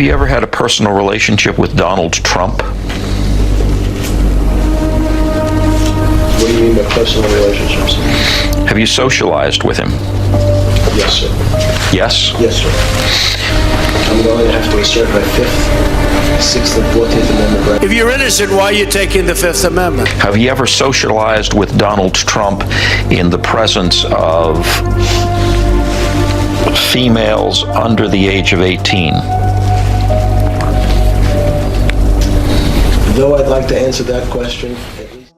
you ever had a personal relationship with Donald Trump? What do you mean by personal relationships? Have you socialized with him? Yes, sir. Yes? Yes, sir. I'm going to have to assert my 5th, 6th, and 14th Amendment right. If you're innocent, why are you taking the 5th Amendment? Have you ever socialized with Donald Trump in the presence of females under the age of 18? Though I'd like to answer that question.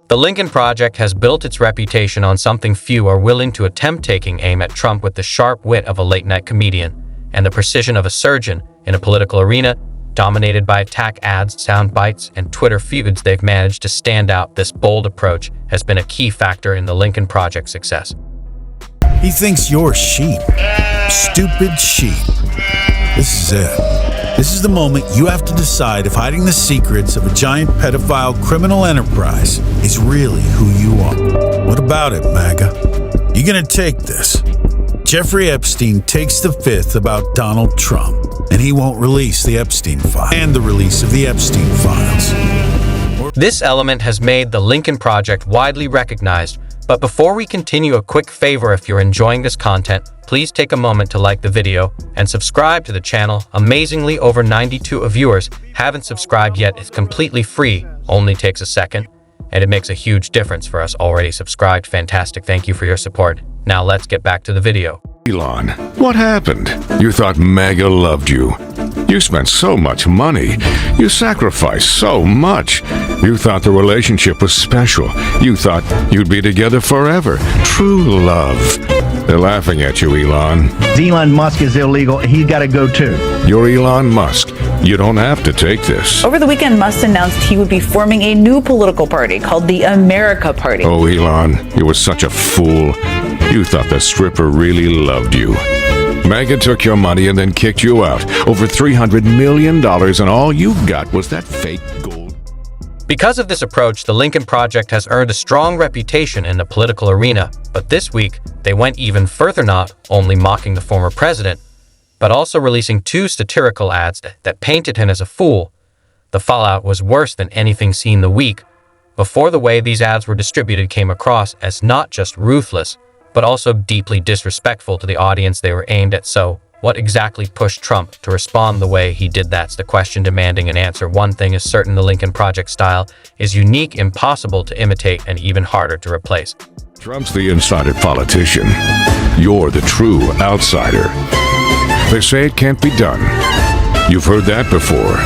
The Lincoln Project has built its reputation on something few are willing to attempt, taking aim at Trump with the sharp wit of a late-night comedian and the precision of a surgeon in a political arena dominated by attack ads, sound bites, and Twitter feuds. They've managed to stand out. This bold approach has been a key factor in the Lincoln Project's success. He thinks you're sheep. Stupid sheep. This is it. This is the moment you have to decide if hiding the secrets of a giant pedophile criminal enterprise is really who you are. What about it, MAGA? You gonna take this? Jeffrey Epstein takes the 5th about Donald Trump, and he won't release the Epstein file and the release of the Epstein files. This element has made the Lincoln Project widely recognized. But before we continue, a quick favor: if you're enjoying this content, please take a moment to like the video and subscribe to the channel. Amazingly, over 92 of viewers haven't subscribed yet. It's completely free, only takes a second, and it makes a huge difference for us already subscribed. Fantastic, thank you for your support. Now let's get back to the video. Elon, what happened? You thought MAGA loved you. You spent so much money. You sacrificed so much. You thought the relationship was special. You thought you'd be together forever. True love. They're laughing at you, Elon. Elon Musk is illegal. He's got to go too. You're Elon Musk. You don't have to take this. Over the weekend, Musk announced he would be forming a new political party called the America Party. Oh, Elon, you were such a fool. You thought the stripper really loved you. MAGA took your money and then kicked you out. Over $300 million, and all you got was that fake gold. Because of this approach, the Lincoln Project has earned a strong reputation in the political arena. But this week, they went even further, not only mocking the former president, but also releasing 2 satirical ads that painted him as a fool. The fallout was worse than anything seen the week before. The way these ads were distributed came across as not just ruthless, but also deeply disrespectful to the audience they were aimed at. So, what exactly pushed Trump to respond the way he did? That's the question demanding an answer. One thing is certain: the Lincoln Project style is unique, impossible to imitate, and even harder to replace. Trump's the insider politician. You're the true outsider. They say it can't be done. You've heard that before.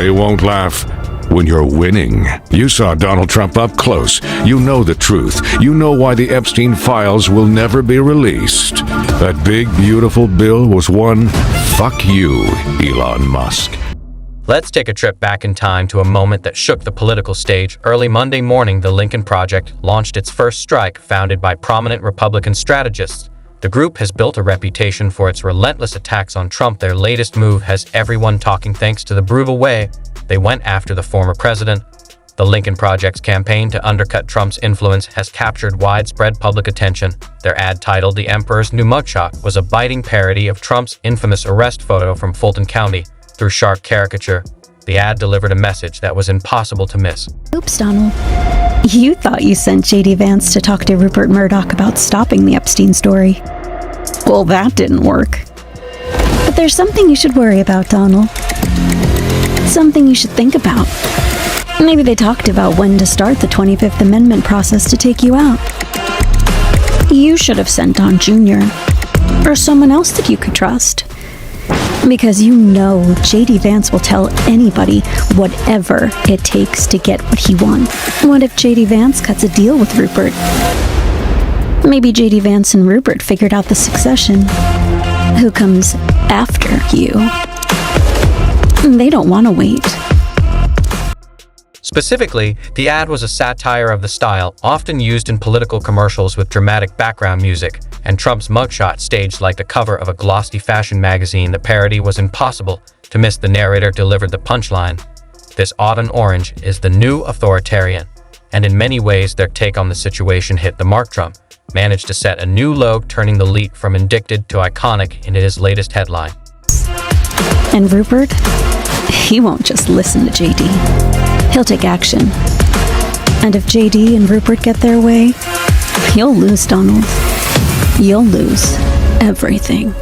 They won't laugh when you're winning. You saw Donald Trump up close. You know the truth. You know why the Epstein files will never be released. That big, beautiful bill was one fuck you, Elon Musk. Let's take a trip back in time to a moment that shook the political stage. Early Monday morning, the Lincoln Project launched its first strike, founded by prominent Republican strategists. The group has built a reputation for its relentless attacks on Trump. Their latest move has everyone talking thanks to the brutal way they went after the former president. The Lincoln Project's campaign to undercut Trump's influence has captured widespread public attention. Their ad, titled "The Emperor's New Mugshot," was a biting parody of Trump's infamous arrest photo from Fulton County. Through sharp caricature, the ad delivered a message that was impossible to miss. Oops, Donald. You thought you sent J.D. Vance to talk to Rupert Murdoch about stopping the Epstein story. Well, that didn't work. But there's something you should worry about, Donald. Something you should think about. Maybe they talked about when to start the 25th Amendment process to take you out. You should have sent Don Jr. or someone else that you could trust. Because you know J.D. Vance will tell anybody whatever it takes to get what he wants. What if J.D. Vance cuts a deal with Rupert? Maybe J.D. Vance and Rupert figured out the succession. Who comes after you? They don't want to wait. Specifically, the ad was a satire of the style often used in political commercials with dramatic background music, and Trump's mugshot staged like the cover of a glossy fashion magazine. The parody was impossible to miss. The narrator delivered the punchline: "This autumn orange is the new authoritarian." And in many ways, their take on the situation hit the mark. Trump managed to set a new low, turning the leap from indicted to iconic in his latest headline. And Rupert, he won't just listen to JD. He'll take action. And if JD and Rupert get their way, you'll lose, Donald. You'll lose everything.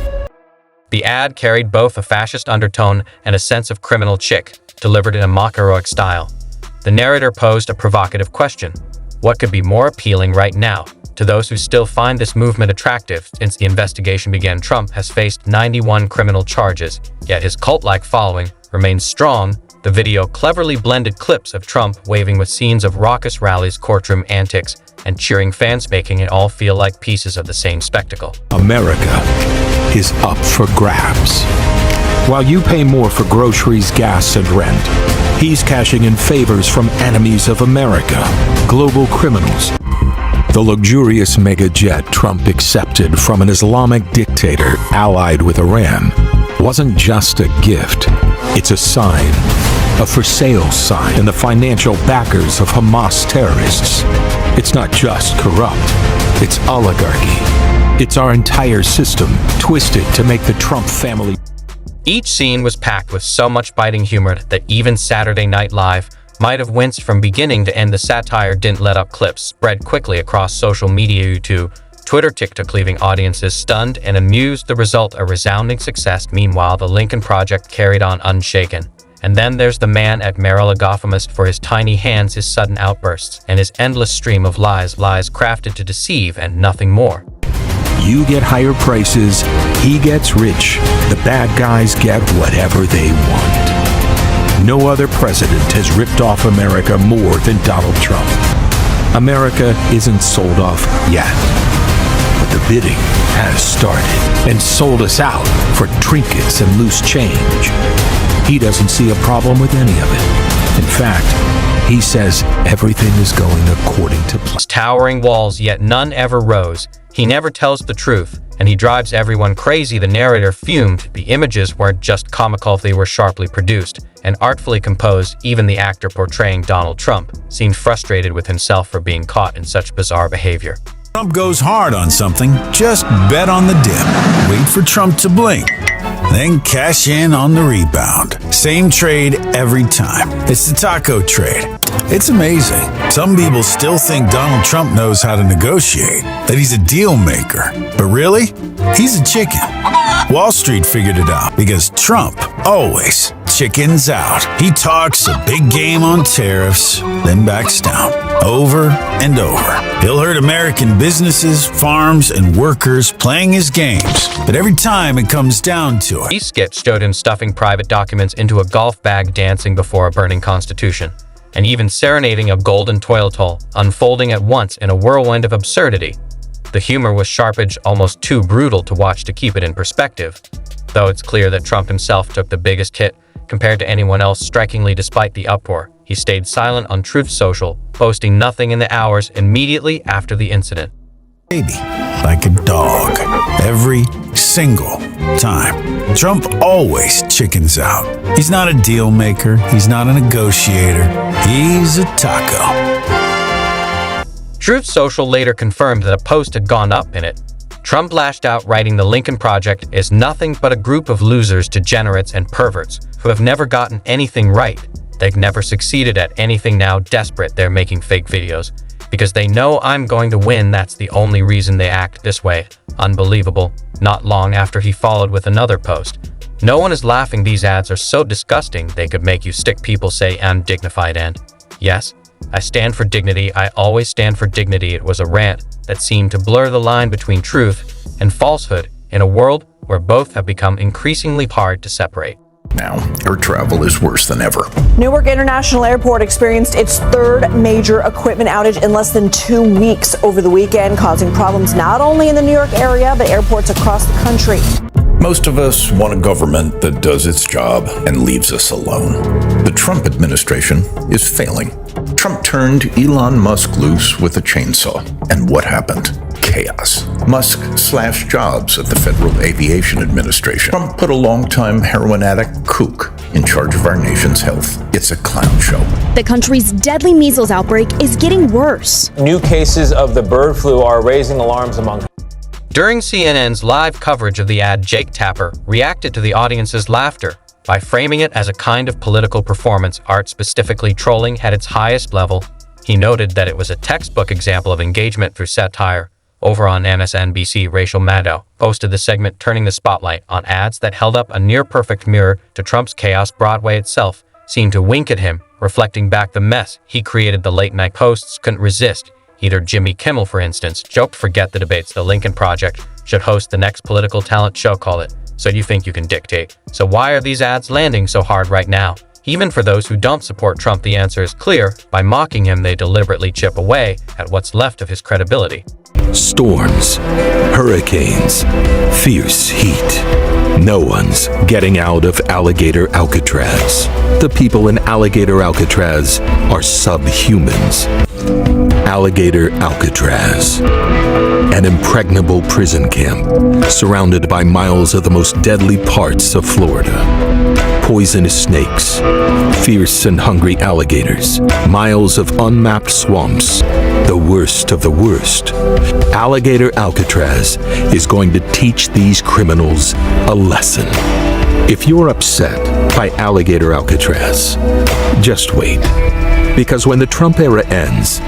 The ad carried both a fascist undertone and a sense of criminal chic, delivered in a mock-heroic style. The narrator posed a provocative question. What could be more appealing right now? To those who still find this movement attractive, since the investigation began, Trump has faced 91 criminal charges, yet his cult-like following remains strong. The video cleverly blended clips of Trump waving with scenes of raucous rallies, courtroom antics, and cheering fans, making it all feel like pieces of the same spectacle. America is up for grabs. While you pay more for groceries, gas, and rent, he's cashing in favors from enemies of America, global criminals. The luxurious mega jet Trump accepted from an Islamic dictator allied with Iran wasn't just a gift. It's a sign, a for sale sign, and the financial backers of Hamas terrorists. It's not just corrupt, it's oligarchy. It's our entire system twisted to make the Trump family. Each scene was packed with so much biting humor that even Saturday Night Live might have winced from beginning to end. The satire didn't let up. Clips spread quickly across social media, YouTube, Twitter, TikTok, leaving audiences stunned and amused. The result, a resounding success. Meanwhile, the Lincoln Project carried on unshaken. And then there's the man at Mar-a-Lago for his tiny hands, his sudden outbursts, and his endless stream of lies crafted to deceive and nothing more. You get higher prices, he gets rich. The bad guys get whatever they want. No other president has ripped off America more than Donald Trump. America isn't sold off yet, but the bidding has started and sold us out for trinkets and loose change. He doesn't see a problem with any of it. In fact, he says everything is going according to plan. Towering walls, yet none ever rose. He never tells the truth, and he drives everyone crazy. The narrator fumed. The images weren't just comical, they were sharply produced and artfully composed. Even the actor portraying Donald Trump seemed frustrated with himself for being caught in such bizarre behavior. Trump goes hard on something, just bet on the dip. Wait for Trump to blink, then cash in on the rebound. Same trade every time. It's the taco trade. It's amazing. Some people still think Donald Trump knows how to negotiate, that he's a deal maker. But really, he's a chicken. Wall Street figured it out because Trump always chickens out. He talks a big game on tariffs, then backs down over and over. He'll hurt American businesses, farms, and workers playing his games. But every time it comes down to it. These skits showed him stuffing private documents into a golf bag, dancing before a burning constitution, and even serenading a golden toilet hole, unfolding at once in a whirlwind of absurdity. The humor was sharp-edged, almost too brutal to watch to keep it in perspective. Though it's clear that Trump himself took the biggest hit compared to anyone else. Strikingly, despite the uproar, he stayed silent on Truth Social, posting nothing in the hours immediately after the incident. Baby, like a dog, every single time. Trump always chickens out. He's not a deal maker. He's not a negotiator. He's a taco. Truth Social later confirmed that a post had gone up in it. Trump lashed out, writing, "The Lincoln Project is nothing but a group of losers, degenerates, and perverts who have never gotten anything right. They've never succeeded at anything. Now desperate, they're making fake videos because they know I'm going to win. That's the only reason they act this way." Unbelievable. Not long after, he followed with another post. "No one is laughing. These ads are so disgusting they could make you sick. People say I'm dignified, and yes, I stand for dignity. I always stand for dignity." It was a rant that seemed to blur the line between truth and falsehood in a world where both have become increasingly hard to separate. Now, air travel is worse than ever. Newark International Airport experienced its third major equipment outage in less than 2 weeks over the weekend, causing problems not only in the New York area, but airports across the country. Most of us want a government that does its job and leaves us alone. The Trump administration is failing. Trump turned Elon Musk loose with a chainsaw. And what happened? Chaos. Musk slashed jobs at the Federal Aviation Administration. Trump put a longtime heroin addict kook in charge of our nation's health. It's a clown show. The country's deadly measles outbreak is getting worse. New cases of the bird flu are raising alarms among. During CNN's live coverage of the ad, Jake Tapper reacted to the audience's laughter. by framing it as a kind of political performance art, specifically trolling at its highest level. He noted that it was a textbook example of engagement through satire. Over on MSNBC, Rachel Maddow posted the segment turning the spotlight on ads that held up a near-perfect mirror to Trump's chaos. Broadway itself seemed to wink at him, reflecting back the mess he created. The late-night hosts couldn't resist. Either Jimmy Kimmel, for instance, joked, "Forget the debates, the Lincoln Project should host the next political talent show, call it. So you think you can dictate. So why are these ads landing so hard right now?" Even for those who don't support Trump, the answer is clear. By mocking him, they deliberately chip away at what's left of his credibility. Storms, hurricanes, fierce heat. No one's getting out of Alligator Alcatraz. The people in Alligator Alcatraz are subhumans. Alligator Alcatraz, an impregnable prison camp surrounded by miles of the most deadly parts of Florida. Poisonous snakes, fierce and hungry alligators, miles of unmapped swamps, the worst of the worst. Alligator Alcatraz is going to teach these criminals a lesson. If you're upset by Alligator Alcatraz, just wait, because when the Trump era ends,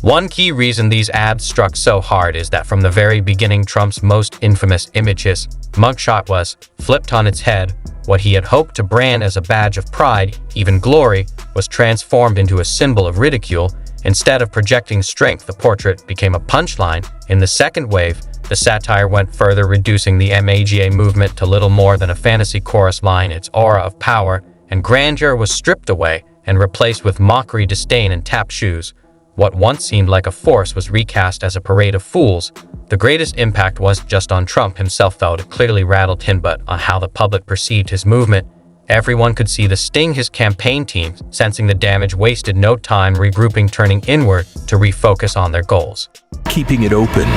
one key reason these ads struck so hard is that from the very beginning, Trump's most infamous image, his mugshot, was flipped on its head. What he had hoped to brand as a badge of pride, even glory, was transformed into a symbol of ridicule. Instead of projecting strength, the portrait became a punchline. In the second wave, the satire went further, reducing the MAGA movement to little more than a fantasy chorus line. Its aura of power and grandeur was stripped away and replaced with mockery, disdain, and tap shoes. What once seemed like a force was recast as a parade of fools. The greatest impact wasn't just on Trump himself, though. It clearly rattled him, but on how the public perceived his movement. Everyone could see the sting. His campaign team, sensing the damage, wasted no time regrouping, turning inward to refocus on their goals. Keeping it open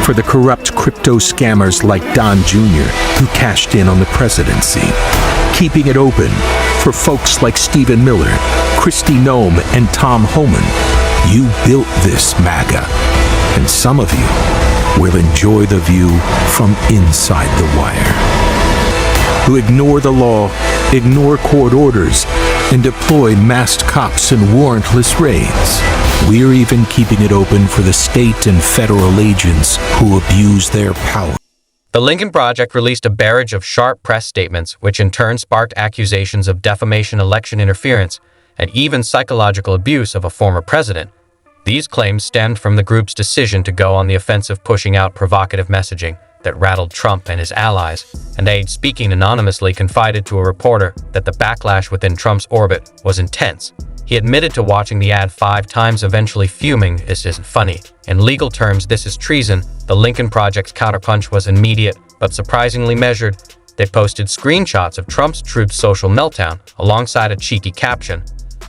for the corrupt crypto scammers like Don Jr., who cashed in on the presidency. Keeping it open for folks like Stephen Miller, Kristi Noem, and Tom Homan. You built this, MAGA, and some of you will enjoy the view from inside the wire. Who ignore the law, ignore court orders, and deploy masked cops in warrantless raids. We're even keeping it open for the state and federal agents who abuse their power. The Lincoln Project released a barrage of sharp press statements, which in turn sparked accusations of defamation, election interference, and even psychological abuse of a former president. These claims stemmed from the group's decision to go on the offensive, pushing out provocative messaging that rattled Trump and his allies. An aide speaking anonymously confided to a reporter that the backlash within Trump's orbit was intense. He admitted to watching the ad 5 times, eventually fuming, "This isn't funny. In legal terms, this is treason." The Lincoln Project's counterpunch was immediate, but surprisingly measured. They posted screenshots of Trump's Truth Social meltdown, alongside a cheeky caption,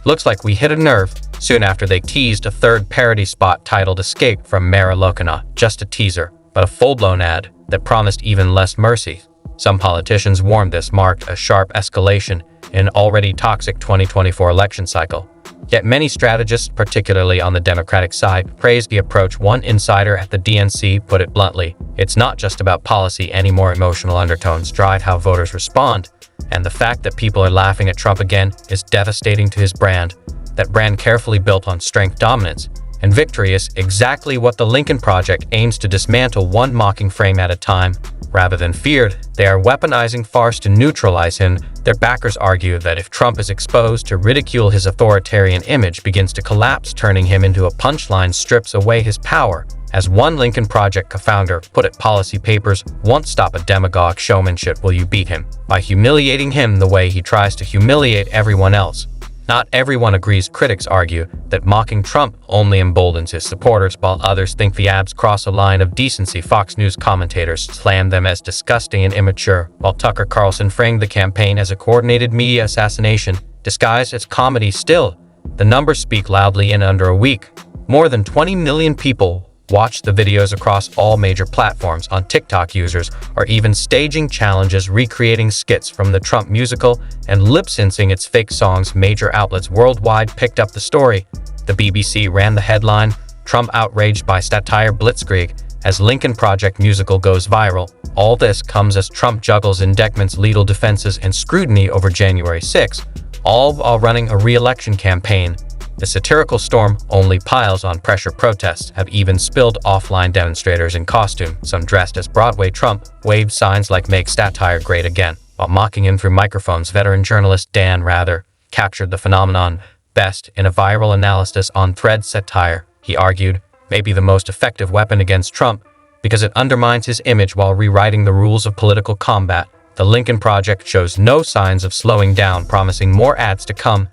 "Looks like we hit a nerve." Soon after, they teased a third parody spot titled "Escape from Mar-a-Lago." Just a teaser, but a full-blown ad that promised even less mercy. Some politicians warned this marked a sharp escalation in an already toxic 2024 election cycle. Yet many strategists, particularly on the Democratic side, praised the approach. One insider at the DNC put it bluntly, "It's not just about policy anymore. Emotional undertones drive how voters respond. And the fact that people are laughing at Trump again is devastating to his brand. That brand, carefully built on strength, dominance, and victory, is exactly what the Lincoln Project aims to dismantle, one mocking frame at a time." Rather than feared, they are weaponizing farce to neutralize him. Their backers argue that if Trump is exposed to ridicule, his authoritarian image begins to collapse. Turning him into a punchline strips away his power. As one Lincoln Project co-founder put it, "Policy papers won't stop a demagogue. Showmanship will. You beat him by humiliating him the way he tries to humiliate everyone else." Not everyone agrees. Critics argue that mocking Trump only emboldens his supporters, while others think the ads cross a line of decency. Fox News commentators slammed them as disgusting and immature, while Tucker Carlson framed the campaign as a coordinated media assassination disguised as comedy. Still, the numbers speak loudly. In under a week, more than 20 million people watched the videos across all major platforms. On TikTok, users are even staging challenges, recreating skits from the Trump musical and lip-syncing its fake songs. Major outlets worldwide picked up the story. The BBC ran the headline, "Trump outraged by satire blitzkrieg," as Lincoln Project musical goes viral. All this comes as Trump juggles indictments, legal defenses, and scrutiny over January 6, all while running a re-election campaign. The satirical storm only piles on. Pressure protests have even spilled offline. Demonstrators in costume, some dressed as Broadway Trump, waved signs like "Make Satire Great Again," while mocking him through microphones. Veteran journalist Dan Rather captured the phenomenon best in a viral analysis on Threads. Satire, he argued, may be the most effective weapon against Trump because it undermines his image while rewriting the rules of political combat. The Lincoln Project shows no signs of slowing down, promising more ads to come.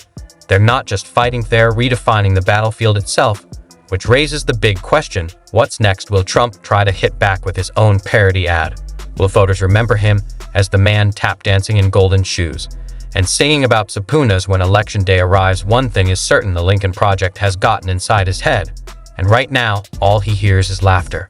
They're not just fighting, they're redefining the battlefield itself, which raises the big question: what's next? Will Trump try to hit back with his own parody ad? Will voters remember him as the man tap dancing in golden shoes and singing about subpoenas when election day arrives? One thing is certain: the Lincoln Project has gotten inside his head, and right now, all he hears is laughter.